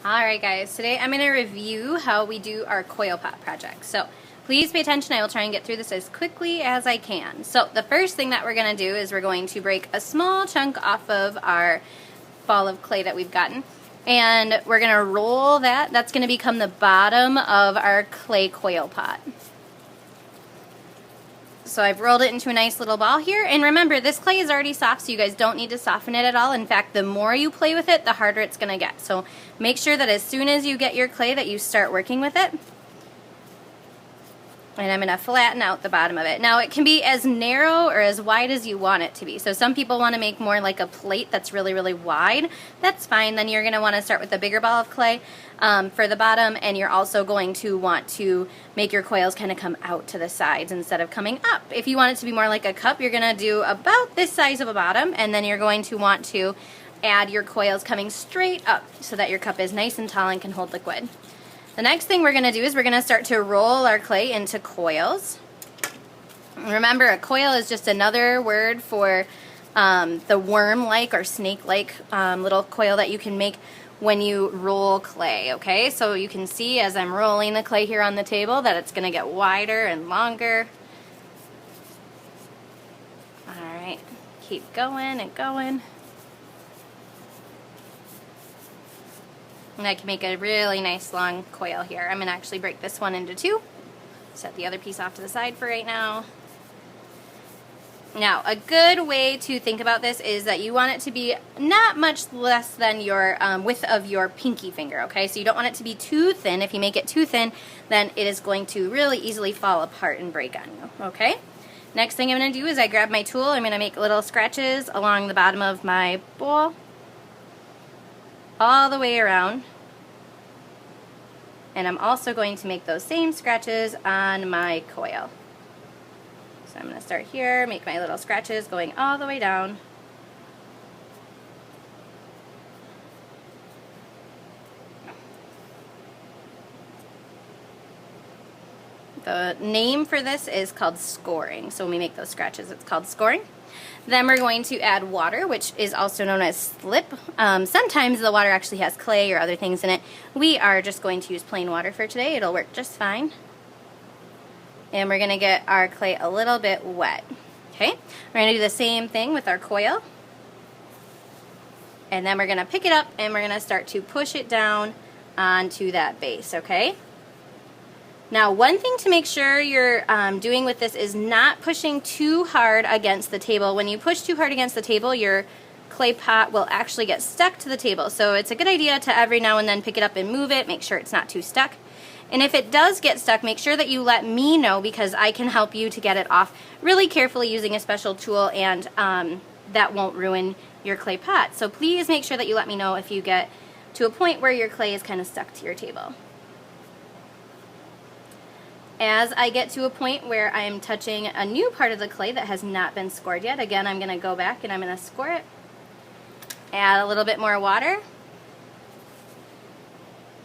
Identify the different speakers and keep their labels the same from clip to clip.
Speaker 1: Alright guys, today I'm going to review how we do our coil pot project. So please pay attention, I will try and get through this as quickly as I can. So the first thing that we're going to do is we're going to break a small chunk off of our ball of clay that we've gotten. And we're going to roll that. That's going to become the bottom of our clay coil pot. So I've rolled it into a nice little ball here, and remember this clay is already soft, so you guys don't need to soften it at all. In fact, the more you play with it, the harder it's going to get. So make sure that as soon as you get your clay that you start working with it. And I'm going to flatten out the bottom of it. Now it can be as narrow or as wide as you want it to be. So some people want to make more like a plate that's really, really wide. That's fine. Then you're going to want to start with a bigger ball of clay for the bottom, and you're also going to want to make your coils kind of come out to the sides instead of coming up. If you want it to be more like a cup, you're going to do about this size of a bottom, and then you're going to want to add your coils coming straight up so that your cup is nice and tall and can hold liquid. The next thing we're going to do is we're going to start to roll our clay into coils. Remember, a coil is just another word for the worm-like or snake-like little coil that you can make when you roll clay, okay? So you can see as I'm rolling the clay here on the table that it's going to get wider and longer. Alright, keep going and going. And I can make a really nice long coil here. I'm going to actually break this one into two. Set the other piece off to the side for right now. Now, a good way to think about this is that you want it to be not much less than your width of your pinky finger, okay? So you don't want it to be too thin. If you make it too thin, then it is going to really easily fall apart and break on you, okay? Next thing I'm going to do is I grab my tool. I'm going to make little scratches along the bottom of my bowl, all the way around. And I'm also going to make those same scratches on my coil. So I'm going to start here, make my little scratches going all the way down. The name for this is called scoring. So when we make those scratches, it's called scoring. Then we're going to add water, which is also known as slip. Sometimes the water actually has clay or other things in it. We are just going to use plain water for today. It'll work just fine. And we're going to get our clay a little bit wet. Okay, we're going to do the same thing with our coil. And then we're going to pick it up and we're going to start to push it down onto that base, okay? Now, one thing to make sure you're doing with this is not pushing too hard against the table. When you push too hard against the table, your clay pot will actually get stuck to the table. So it's a good idea to every now and then pick it up and move it, make sure it's not too stuck. And if it does get stuck, make sure that you let me know, because I can help you to get it off really carefully using a special tool, and that won't ruin your clay pot. So please make sure that you let me know if you get to a point where your clay is kind of stuck to your table. As I get to a point where I'm touching a new part of the clay that has not been scored yet, again, I'm going to go back and I'm going to score it. Add a little bit more water.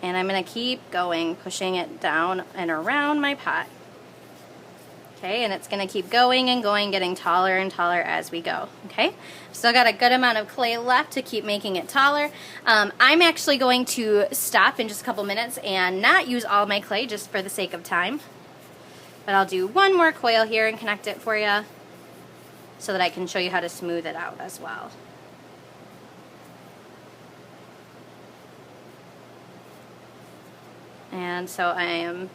Speaker 1: And I'm going to keep going, pushing it down and around my pot. Okay, and it's going to keep going and going, getting taller and taller as we go. Okay, still got a good amount of clay left to keep making it taller. I'm actually going to stop in just a couple minutes and not use all my clay just for the sake of time. But I'll do one more coil here and connect it for you so that I can show you how to smooth it out as well. And so I am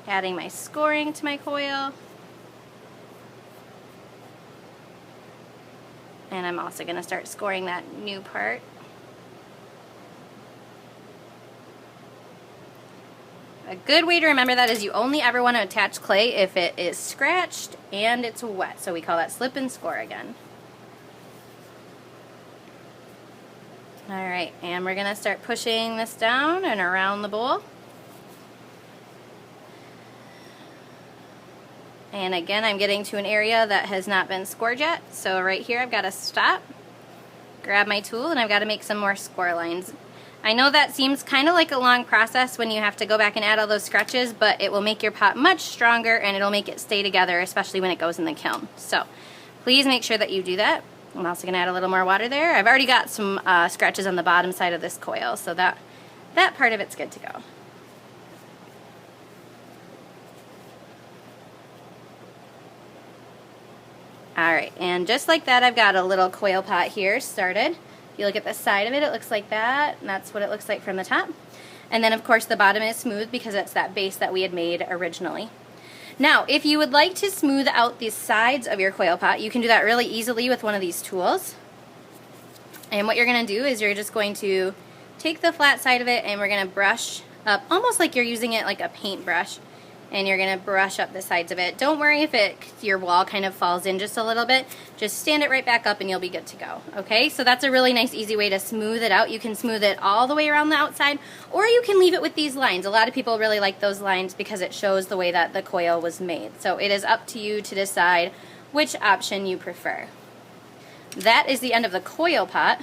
Speaker 1: adding my scoring to my coil. And I'm also going to start scoring that new part. A good way to remember that is you only ever want to attach clay if it is scratched and it's wet. So we call that slip and score again. Alright, and we're going to start pushing this down and around the bowl. And again, I'm getting to an area that has not been scored yet. So right here I've got to stop, grab my tool, and I've got to make some more score lines. I know that seems kind of like a long process when you have to go back and add all those scratches, but it will make your pot much stronger and it'll make it stay together, especially when it goes in the kiln. So please make sure that you do that. I'm also going to add a little more water there. I've already got some scratches on the bottom side of this coil, so that part of it's good to go. Alright, and just like that, I've got a little coil pot here started. If you look at the side of it, it looks like that, and that's what it looks like from the top. And then, of course, the bottom is smooth because it's that base that we had made originally. Now, if you would like to smooth out the sides of your coil pot, you can do that really easily with one of these tools. And what you're going to do is you're just going to take the flat side of it and we're going to brush up, almost like you're using it like a paintbrush. And you're going to brush up the sides of it. Don't worry if your wall kind of falls in just a little bit. Just stand it right back up and you'll be good to go. Okay, so that's a really nice easy way to smooth it out. You can smooth it all the way around the outside, or you can leave it with these lines. A lot of people really like those lines because it shows the way that the coil was made. So it is up to you to decide which option you prefer. That is the end of the coil pot.